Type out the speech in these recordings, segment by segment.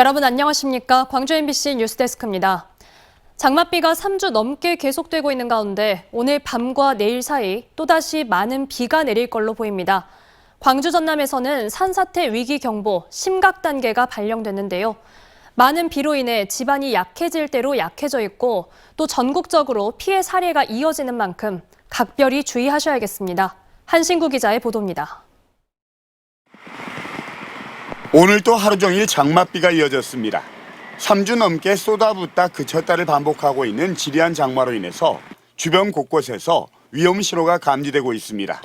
여러분 안녕하십니까? 광주 MBC 뉴스데스크입니다. 장맛비가 3주 넘게 계속되고 있는 가운데 오늘 밤과 내일 사이 또다시 많은 비가 내릴 걸로 보입니다. 광주 전남에서는 산사태 위기경보 심각 단계가 발령됐는데요. 많은 비로 인해 지반이 약해질 대로 약해져 있고 또 전국적으로 피해 사례가 이어지는 만큼 각별히 주의하셔야겠습니다. 한신구 기자의 보도입니다. 오늘도 하루 종일 장맛비가 이어졌습니다. 3주 넘게 쏟아붓다 그쳤다를 반복하고 있는 지리한 장마로 인해서 주변 곳곳에서 위험 신호가 감지되고 있습니다.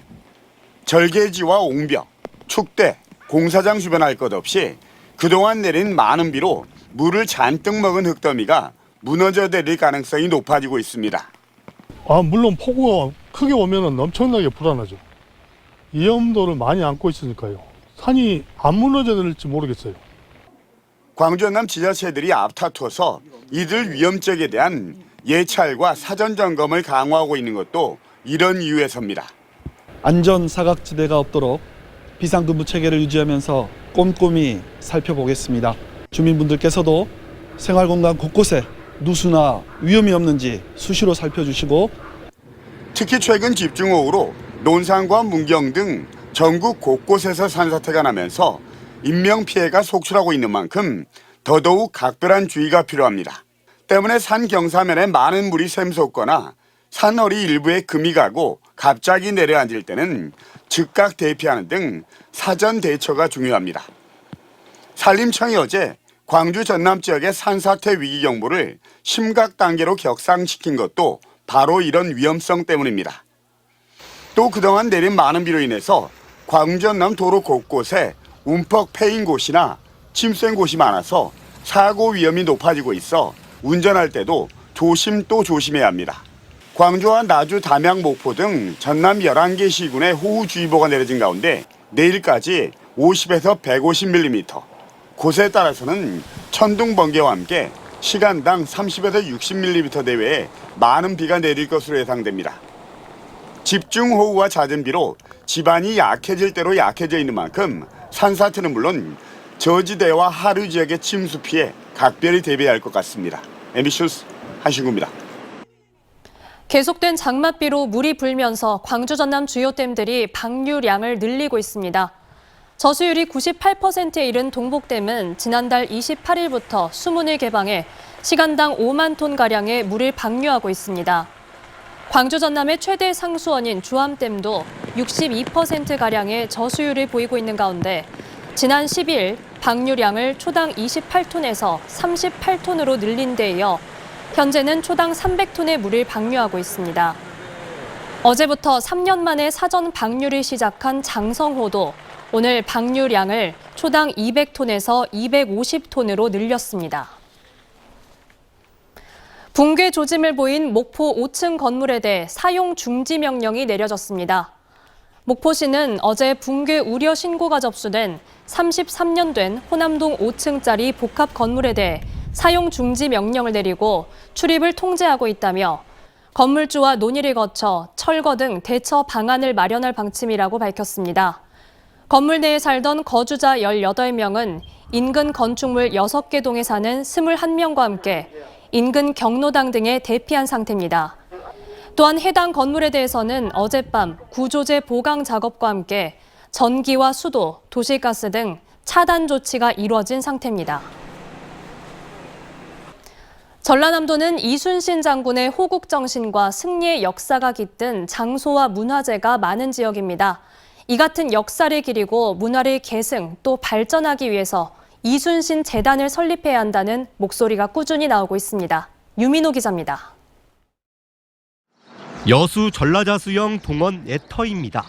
절개지와 옹벽, 축대, 공사장 주변 할 것 없이 그동안 내린 많은 비로 물을 잔뜩 먹은 흙더미가 무너져 내릴 가능성이 높아지고 있습니다. 물론 폭우가 크게 오면 엄청나게 불안하죠. 위험도를 많이 안고 있으니까요. 산이 안 무너져 내릴지 모르겠어요. 광주 전남 지자체들이 앞다퉈서 이들 위험적에 대한 예찰과 사전 점검을 강화하고 있는 것도 이런 이유에서입니다. 안전 사각지대가 없도록 비상근무 체계를 유지하면서 꼼꼼히 살펴보겠습니다. 주민분들께서도 생활공간 곳곳에 누수나 위험이 없는지 수시로 살펴주시고, 특히 최근 집중호우로 논산과 문경 등 전국 곳곳에서 산사태가 나면서 인명피해가 속출하고 있는 만큼 더더욱 각별한 주의가 필요합니다. 때문에 산 경사면에 많은 물이 샘솟거나 산허리 일부에 금이 가고 갑자기 내려앉을 때는 즉각 대피하는 등 사전 대처가 중요합니다. 산림청이 어제 광주 전남 지역의 산사태 위기경보를 심각 단계로 격상시킨 것도 바로 이런 위험성 때문입니다. 또 그동안 내린 많은 비로 인해서 광주 전남 도로 곳곳에 움퍽 패인 곳이나 침수된 곳이 많아서 사고 위험이 높아지고 있어 운전할 때도 조심 또 조심해야 합니다. 광주와 나주, 담양, 목포 등 전남 11개 시군에 호우주의보가 내려진 가운데 내일까지 50에서 150mm, 곳에 따라서는 천둥, 번개와 함께 시간당 30에서 60mm 내외의 많은 비가 내릴 것으로 예상됩니다. 집중호우와 잦은 비로 지반이 약해질 대로 약해져 있는 만큼 산사태는 물론 저지대와 하류 지역의 침수 피해 각별히 대비해야 할 것 같습니다. MBC 뉴스 한신구입니다. 계속된 장맛비로 물이 불면서 광주 전남 주요 댐들이 방류량을 늘리고 있습니다. 저수율이 98%에 이른 동복댐은 지난달 28일부터 수문을 개방해 시간당 5만 톤가량의 물을 방류하고 있습니다. 광주 전남의 최대 상수원인 주암댐도 62%가량의 저수율을 보이고 있는 가운데 지난 10일 방류량을 초당 28톤에서 38톤으로 늘린 데 이어 현재는 초당 300톤의 물을 방류하고 있습니다. 어제부터 3년 만에 사전 방류를 시작한 장성호도 오늘 방류량을 초당 200톤에서 250톤으로 늘렸습니다. 붕괴 조짐을 보인 목포 5층 건물에 대해 사용 중지 명령이 내려졌습니다. 목포시는 어제 붕괴 우려 신고가 접수된 33년 된 호남동 5층짜리 복합 건물에 대해 사용 중지 명령을 내리고 출입을 통제하고 있다며 건물주와 논의를 거쳐 철거 등 대처 방안을 마련할 방침이라고 밝혔습니다. 건물 내에 살던 거주자 18명은 인근 건축물 6개 동에 사는 21명과 함께 인근 경로당 등에 대피한 상태입니다. 또한 해당 건물에 대해서는 어젯밤 구조제 보강 작업과 함께 전기와 수도, 도시가스 등 차단 조치가 이루어진 상태입니다. 전라남도는 이순신 장군의 호국 정신과 승리의 역사가 깃든 장소와 문화재가 많은 지역입니다. 이 같은 역사를 기리고 문화를 계승 또 발전하기 위해서 이순신 재단을 설립해야 한다는 목소리가 꾸준히 나오고 있습니다. 유민호 기자입니다. 여수 전라자수영 동원 애터입니다.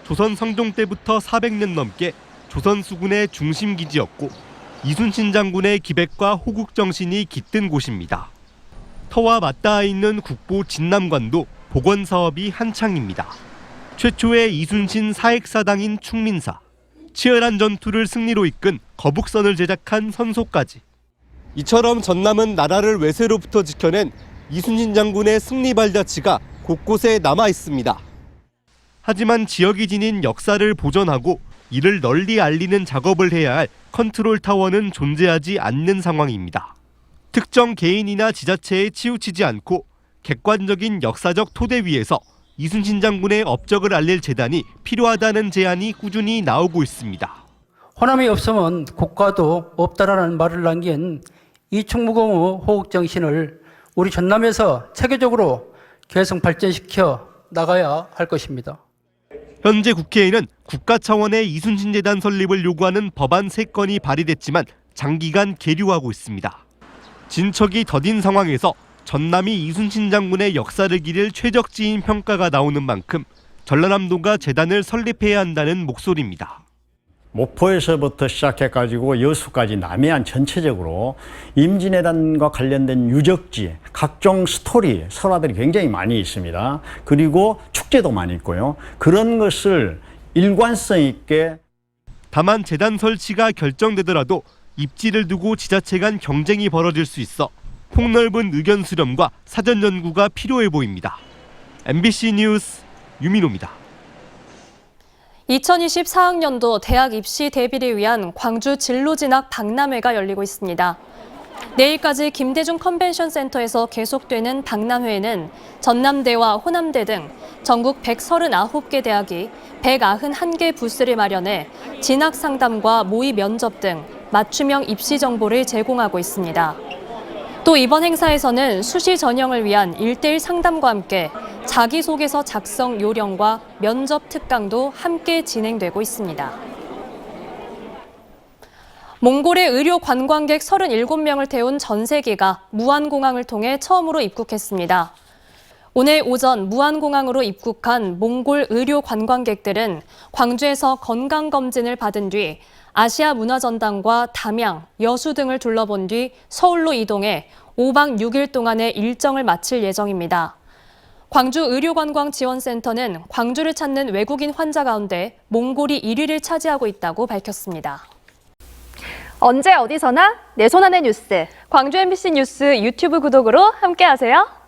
조선 성종 때부터 400년 넘게 조선 수군의 중심 기지였고 이순신 장군의 기백과 호국 정신이 깃든 곳입니다. 터와 맞닿아 있는 국보 진남관도 복원 사업이 한창입니다. 최초의 이순신 사액사당인 충민사, 치열한 전투를 승리로 이끈 거북선을 제작한 선소까지. 이처럼 전남은 나라를 외세로부터 지켜낸 이순신 장군의 승리 발자취가 곳곳에 남아 있습니다. 하지만 지역이 지닌 역사를 보존하고 이를 널리 알리는 작업을 해야 할 컨트롤 타워는 존재하지 않는 상황입니다. 특정 개인이나 지자체에 치우치지 않고 객관적인 역사적 토대 위에서 이순신 장군의 업적을 알릴 재단이 필요하다는 제안이 꾸준히 나오고 있습니다. 호남이 없으면 국가도 없다라는 말을 남긴 이충무공의 호국정신을 우리 전남에서 체계적으로 계속 발전시켜 나가야 할 것입니다. 현재 국회에는 국가 차원의 이순신 재단 설립을 요구하는 법안 3건이 발의됐지만 장기간 계류하고 있습니다. 진척이 더딘 상황에서 전남이 이순신 장군의 역사를 기릴 최적지인 평가가 나오는 만큼 전라남도가 재단을 설립해야 한다는 목소리입니다. 목포에서부터 시작해가지고 여수까지 남해안 전체적으로 임진왜란과 관련된 유적지, 각종 스토리, 설화들이 굉장히 많이 있습니다. 그리고 축제도 많이 있고요. 그런 것을 일관성 있게. 다만 재단 설치가 결정되더라도 입지를 두고 지자체 간 경쟁이 벌어질 수 있어 폭넓은 의견 수렴과 사전 연구가 필요해 보입니다. MBC 뉴스 유민호입니다. 2024학년도 대학 입시 대비를 위한 광주 진로진학 박람회가 열리고 있습니다. 내일까지 김대중 컨벤션 센터에서 계속되는 박람회에는 전남대와 호남대 등 전국 139개 대학이 191개 부스를 마련해 진학 상담과 모의 면접 등 맞춤형 입시 정보를 제공하고 있습니다. 또 이번 행사에서는 수시 전형을 위한 1:1 상담과 함께 자기소개서 작성 요령과 면접 특강도 함께 진행되고 있습니다. 몽골의 의료 관광객 37명을 태운 전세기가 무안공항을 통해 처음으로 입국했습니다. 오늘 오전 무안공항으로 입국한 몽골 의료 관광객들은 광주에서 건강검진을 받은 뒤 아시아 문화전당과 담양, 여수 등을 둘러본 뒤 서울로 이동해 5박 6일 동안의 일정을 마칠 예정입니다. 광주 의료관광지원센터는 광주를 찾는 외국인 환자 가운데 몽골이 1위를 차지하고 있다고 밝혔습니다. 언제 어디서나 내 손 안의 뉴스. 광주 MBC 뉴스 유튜브 구독으로 함께하세요.